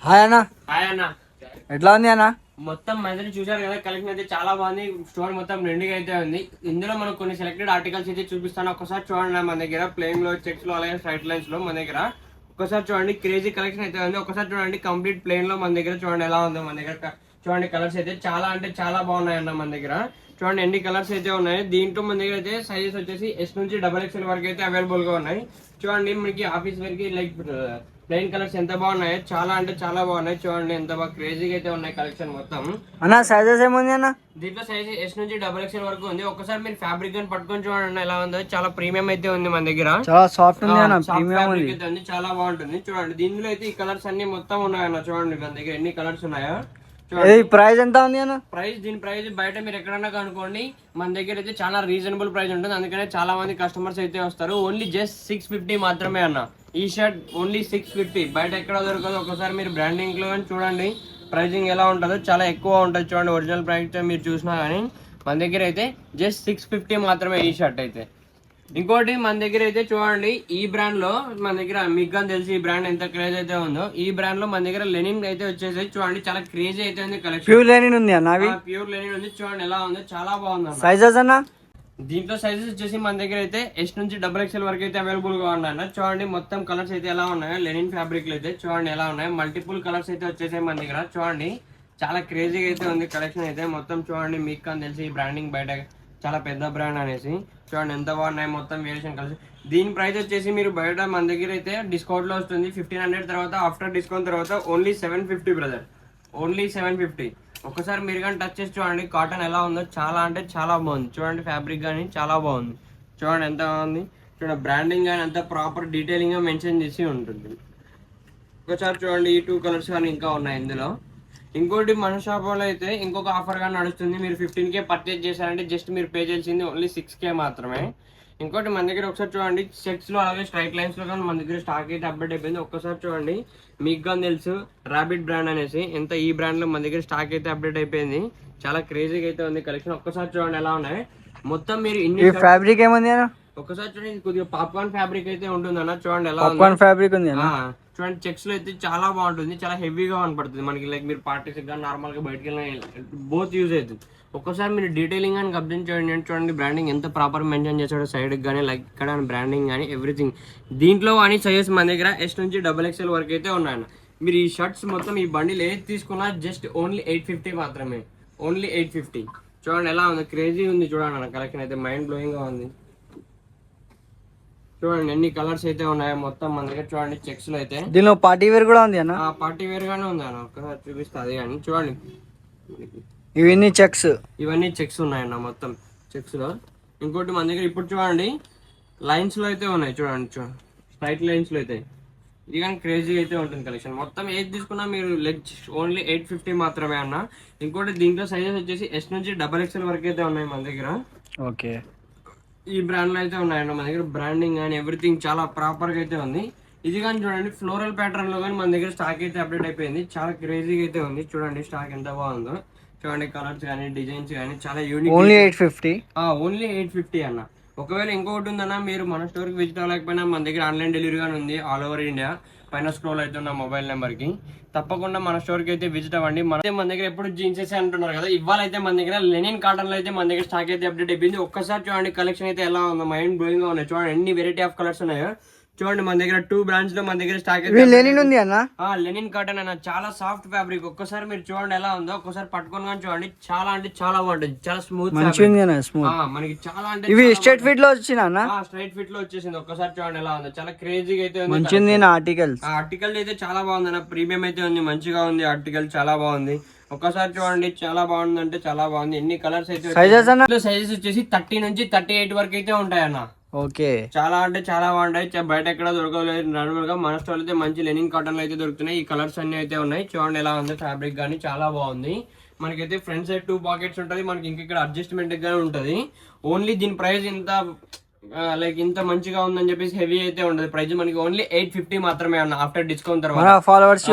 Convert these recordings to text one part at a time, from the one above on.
Hi అన్న. Hi అన్న, ఎట్లా ఉంది అన్న? మొత్తం మందిని చూసారు కదా, కలెక్షన్ అయితే చాలా బాగుంది. స్టోర్ మొత్తం రెండుగా అయితే ఉంది. ఇందులో మనకు కొన్ని సెలెక్టెడ్ ఆర్టికల్స్ అయితే చూపిస్తాను. ఒకసారి చూడండి, మన దగ్గర ప్లేన్ లో, చెక్స్ లో, అలాగే స్ట్రైట్ లైన్స్ లో మన దగ్గర ఒకసారి చూడండి. క్రేజీ కలెక్షన్ అయితే ఉంది. ఒకసారి చూడండి, కంప్లీట్ ప్లేన్ లో మన దగ్గర చూడండి ఎలా ఉందో. మన దగ్గర చూడండి కలర్స్ అయితే చాలా అంటే చాలా బాగున్నాయి అన్న. మన దగ్గర చూడండి ఎన్ని కలర్స్ అయితే ఉన్నాయి. దీంట్లో మన దగ్గర అయితే సైజెస్ వచ్చేసి ఎస్ నుంచి XXL వరకు అయితే అవైలబుల్ గా ఉన్నాయి. చూడండి మనకి ఆఫీస్ వరకు లైక్ ప్లెయిన్ కలర్స్ ఎంత బాగున్నాయి, చాలా అంటే చాలా బాగున్నాయి. చూడండి ఎంత బాగా క్రేజీగా అయితే ఉన్నాయి కలెక్షన్ మొత్తం. అన్న సైజెస్ ఏముంది అన్న? దీంట్లో సైజ్ ఎస్ నుంచి XXL వరకు ఉంది. ఒకసారి మీరు ఫ్యాబ్రిక్ అని పట్టుకొని చూడండి ఎలా ఉందో. చాలా ప్రీమియం అయితే ఉంది మన దగ్గర. చాలా సాఫ్ట్ ఉంది అన్న, సాఫ్ట్ ప్రీమియం ఫ్యాబ్రిక్ ఉంది. అయితే ఉంది, చాలా బాగుంటుంది. చూడండి దీనిలో అయితే ఈ కలర్స్ అన్ని మొత్తం ఉన్నాయన్న. చూడండి మన దగ్గర ఎన్ని కలర్స్ ఉన్నాయో. ఇది ప్రైస్ ఎంత ఉంది అన్న? దీని ప్రైస్ బయట మీరు ఎక్కడన్నా కనుకోండి, మన దగ్గర అయితే చాలా రీజనబుల్ ప్రైస్ ఉంటుంది. అందుకనే చాలా మంది కస్టమర్స్ అయితే వస్తారు. ఓన్లీ జస్ట్ 650 మాత్రమే అన్న. ఈ షర్ట్ ఓన్లీ 650, బయట ఎక్కడ దొరకదు. ఒకసారి మీరు బ్రాండింగ్ లో చూడండి ప్రైజింగ్ ఎలా ఉంటుందో, చాలా ఎక్కువ ఉంటుంది. చూడండి ఒరిజినల్ ప్రైస్ మీరు చూసినా కానీ మన దగ్గర అయితే జస్ట్ 650 మాత్రమే ఈ షర్ట్ అయితే. ఇంకోటి మన దగ్గర అయితే చూడండి, ఈ బ్రాండ్ లో మన దగ్గర మీకు కానీ తెలిసి ఈ బ్రాండ్ ఎంత క్రేజ్ అయితే ఉందో. ఈ బ్రాండ్ లో మన దగ్గర లెనిన్ అయితే వచ్చేసి చూడండి చాలా క్రేజీ అయితే ఉంది కలెక్షన్. ప్యూర్ లెనిన్ ఉంది అన్న. అవి ప్యూర్ లెనిన్ ఉంది. చూడండి ఎలా ఉందో, చాలా బాగుంది. సైజెస్ అన్న? దీంట్లో సైజెస్ వచ్చేసి మన దగ్గర అయితే ఎస్ నుంచి XXL వరకు అయితే అవైలబుల్ గా ఉన్నాయి. చూడండి మొత్తం కలర్స్ అయితే ఎలా ఉన్నాయో, లెనిన్ ఫ్యాబ్రిక్ లో అయితే చూడండి ఎలా ఉన్నాయి. మల్టిపుల్ కలర్స్ అయితే వచ్చేసాయి మన దగ్గర. చూడండి చాలా క్రేజీగా అయితే ఉంది కలెక్షన్ అయితే మొత్తం. చూడండి మీకు కానీ తెలిసి ఈ బ్రాండింగ్ బయట చాలా పెద్ద బ్రాండ్ అనేసి. చూడండి ఎంత బాగున్నాయి మొత్తం వేరియేషన్ కలర్స్. దీని ప్రైస్ వచ్చేసి మీరు బయట మన దగ్గర అయితే డిస్కౌంట్ లో వస్తుంది 1500 తర్వాత. ఆఫ్టర్ డిస్కౌంట్ తర్వాత ఓన్లీ 750 బ్రదర్, ఓన్లీ 750. ఒకసారి మీరు కానీ టచ్ చేసి చూడండి కాటన్ ఎలా ఉందో, చాలా అంటే చాలా బాగుంది. చూడండి ఫ్యాబ్రిక్ కానీ చాలా బాగుంది. చూడండి ఎంత బాగుంది. చూడండి బ్రాండింగ్ కానీ అంత ప్రాపర్ డీటెయిలింగ్ గా మెన్షన్ చేసి ఉంటుంది. ఒకసారి చూడండి ఈ 2 కలర్స్ కానీ ఇంకా ఉన్నాయి ఇందులో. ఇంకోటి మన షాప్ లో అయితే ఇంకొక ఆఫర్ గా నడుస్తుంది. మీరు 15K పర్చేజ్ చేశారంటే జస్ట్ మీరు పే చేయాల్సింది ఓన్లీ 6K మాత్రమే. ఇంకోటి మన దగ్గర ఒకసారి చూడండి చెక్స్ లో అలాగే స్ట్రైట్ లైన్స్ లో కానీ మన దగ్గర స్టాక్ అయితే అప్డేట్ అయిపోయింది. ఒక్కసారి చూడండి, మీకు కానీ తెలుసు రాబిట్ బ్రాండ్ అనేసి, ఎంత ఈ బ్రాండ్ లో మన దగ్గర స్టాక్ అయితే అప్డేట్ అయిపోయింది. చాలా క్రేజీగా అయితే ఉంది కలెక్షన్. ఒక్కసారి చూడండి ఎలా ఉన్నాయి మొత్తం. మీరు ఇన్ని ఫ్యాబ్రిక్ ఏముంది అన్న? ఒక్కసారి చూడండి కొద్దిగా పాప్కార్న్ ఫ్యాబ్రిక్ అయితే ఉంటుంది అన్న. చూడండి ఎలా పాప్కార్న్ ఫ్యాబ్రిక్ ఉంది అన్న. చూడండి చెక్స్ లో అయితే చాలా బాగుంటుంది, చాలా హెవీగా కనపడుతుంది మనకి. లైక్ మీరు పార్టీస్ కానీ నార్మల్ గా బయటకి వెళ్ళిన బోత్ యూజ్ అవుతుంది. ఒక్కసారి మీరు డీటెయిలింగ్ అని అబ్జర్వ్ చేయండి. చూడండి బ్రాండింగ్ ఎంత ప్రాపర్ మెన్షన్ చేశాడో సైడ్ కానీ, లైక్ ఇక్కడ బ్రాండింగ్ కానీ ఎవ్రీథింగ్. దీంట్లో అని సైజెస్ మన దగ్గర ఎస్ నుంచి XXL వరకు అయితే ఉన్నాయన్న. మీరు ఈ షర్ట్స్ మొత్తం ఈ బండిల్ ఏది తీసుకున్నా జస్ట్ ఓన్లీ 850 మాత్రమే, ఓన్లీ 850. చూడండి ఎలా ఉంది, క్రేజీ ఉంది. చూడండి అన్న కలెక్షన్ అయితే మైండ్ బ్లోయింగ్ గా ఉంది. చూడండి ఎన్ని కలర్స్ అయితే ఉన్నాయో మొత్తం మన దగ్గర. చూడండి చెక్స్ లో అయితే దీనిలో పార్టీ వేర్ కూడా ఉంది అన్న. పార్టీ వేర్ గానే ఉంది అన్న. ఒకసారి చూపిస్తా అది కానీ. చూడండి ఇవన్నీ చెక్స్, ఇవన్నీ చెక్స్ ఉన్నాయన్న మొత్తం చెక్స్ లో. ఇంకోటి మన దగ్గర ఇప్పుడు చూడండి లైన్స్ లో అయితే ఉన్నాయి. చూడండి స్ట్రైట్ లైన్స్ లో అయితే ఇది కానీ క్రేజీ అయితే ఉంటుంది కలెక్షన్ మొత్తం. ఏది తీసుకున్నా మీరు లెగ్ ఓన్లీ 850 మాత్రమే అన్న. ఇంకోటి దీంట్లో సైజెస్ వచ్చేసి ఎస్ నుంచి XXL వరకు అయితే ఉన్నాయి మన దగ్గర. ఓకే, ఈ బ్రాండ్ లో అయితే ఉన్నాయన్న మన దగ్గర. బ్రాండింగ్ కానీ ఎవ్రీథింగ్ చాలా ప్రాపర్ గా అయితే ఉంది. ఇది కానీ చూడండి ఫ్లోరల్ ప్యాటర్న్ లో కానీ మన దగ్గర స్టాక్ అయితే అప్డేట్ అయిపోయింది. చాలా క్రేజీగా అయితే ఉంది. చూడండి స్టాక్ ఎంత బాగుందో. చూడండి కలర్స్ కానీ డిజైన్స్ కానీ చాలా యూనిక్. ఓన్లీ 850, ఓన్లీ 850 అన్న. ఒకవేళ ఇంకొకటి ఉందన్న, మీరు మన స్టోర్ కి విజిట్ అవ్వలేకపోయినా మన దగ్గర ఆన్లైన్ డెలివరీ కానీ ఉంది ఆల్ ఓవర్ ఇండియా. పైన స్క్రోల్ అవుతున్న మొబైల్ నెంబర్ కి తప్పకుండా మన స్టోర్ కి అయితే విజిట్ అవ్వండి. మన దగ్గర ఎప్పుడు జీన్సెస్ అంటున్నారు కదా, ఇవాళ అయితే మన దగ్గర లెనిన్ కాటన్ లో అయితే మన దగ్గర స్టాక్ అయితే అప్డేట్ అయిపోయింది. ఒక్కసారి చూడండి కలెక్షన్ అయితే ఎలా ఉందో, మైండ్ బ్లోయింగ్ గా ఉన్నాయి. చూడండి ఎన్ని వెరైటీ ఆఫ్ కలర్స్ ఉన్నాయో. చూడండి మన దగ్గర 2 బ్రాండ్స్ లో మన దగ్గర స్టాక్ అయితే లెనిన్ ఉంది అన్న. లెనిన్ కాటన్ అన్న, చాలా సాఫ్ట్ ఫ్యాబ్రిక్. ఒక్కసారి మీరు చూడండి ఎలా ఉందో. ఒక్కసారి పట్టుకొని కానీ చూడండి, చాలా అంటే చాలా బాగుంటుంది. చాలా స్మూత్ మనకి. చాలా అంటే ఇవి స్ట్రైట్ ఫిట్ లో వచ్చిన స్ట్రైట్ ఫిట్ లో వచ్చేసింది. ఒక్కసారి చూడండి ఎలా ఉందో, చాలా క్రేజీగా అయితే ఉంది. మంచిది ఆర్టికల్. ఆర్టికల్ అయితే చాలా బాగుంది అన్న, ప్రీమియం అయితే ఉంది, మంచిగా ఉంది. ఆర్టికల్ చాలా బాగుంది. ఒక్కసారి చూడండి చాలా బాగుంది అంటే చాలా బాగుంది. ఎన్ని కలర్స్ అయితే. సైజెస్ వచ్చేసి 30 నుంచి 38 వరకు అయితే ఉంటాయన్న. ఓకే, చాలా అంటే చాలా బాగుంటాయి. బయట ఎక్కడ దొరకలేదు. నార్మల్ గా మన స్టోర్ అయితే మంచి లెనిన్ కాటన్ లో అయితే దొరుకుతున్నాయి. ఈ కలర్స్ అన్ని అయితే ఉన్నాయి. చూడండి ఎలా ఉంది ఫ్యాబ్రిక్ కానీ చాలా బాగుంది. మనకైతే ఫ్రంట్ సైడ్ 2 పాకెట్స్ ఉంటుంది. మనకి ఇక్కడ అడ్జస్ట్మెంట్ గానీ ఉంటది. ఓన్లీ దీని ప్రైస్ ఇంత లైక్ ఇంత మంచిగా ఉందని చెప్పేసి హెవీ అయితే ఉండదు. ప్రైస్ మనకి ఓన్లీ 850 మాత్రమే అన్న. ఆఫ్టర్ డిస్కౌంట్ తర్వాత ఫాలోవర్స్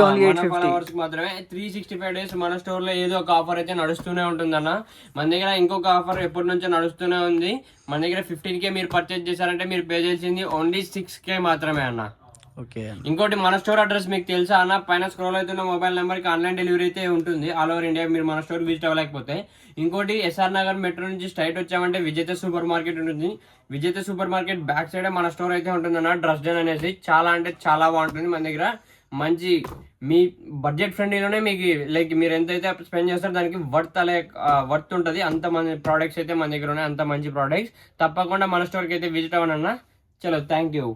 మాత్రమే 365 డేస్ మన స్టోర్ లో ఏదో ఒక ఆఫర్ అయితే నడుస్తూనే ఉంటుంది అన్న. మన దగ్గర ఇంకొక ఆఫర్ ఎప్పటి నుంచో నడుస్తూనే ఉంది. మన దగ్గర 15K మీరు పర్చేజ్ చేశారంటే మీరు పే చేసింది ఓన్లీ 6K మాత్రమే అన్న. ఓకే. ఇంకోటి మన స్టోర్ అడ్రస్ మీకు తెలుసా అన్న, పైన స్క్రోల్ అవుతున్న మొబైల్ నెంబర్ కి ఆన్లైన్ డెలివరీ అయితే ఉంటుంది ఆల్ ఓవర్ ఇండియా, మీరు మన స్టోర్ విజిట్ అవ్వలేకపోతే. ఇంకోటి ఎస్ఆర్ నగర్ మెట్రో నుంచి స్ట్రైట్ వచ్చామంటే విజేత సూపర్ మార్కెట్ ఉంటుంది. Vijetha super market back side మన స్టోర్ అయితే ఉంటుంది అన్న, డ్రెస్డెన్ అనేసి. చాలా అంటే చాలా బాగుంటుంది మన దగ్గర. మంచి మీ బడ్జెట్ ఫ్రెండ్లీలోనే మీకు లైక్ మీరు ఎంతైతే స్పెండ్ చేస్తారో దానికి వర్త్ ఉంటుంది. అంత మంచి ప్రోడక్ట్స్ అయితే మన దగ్గర ఉన్నాయి, అంత మంచి ప్రోడక్ట్స్. తప్పకుండా మన స్టోర్కి అయితే విజిట్ అవ్వనన్నా. చలో, థ్యాంక్ యూ.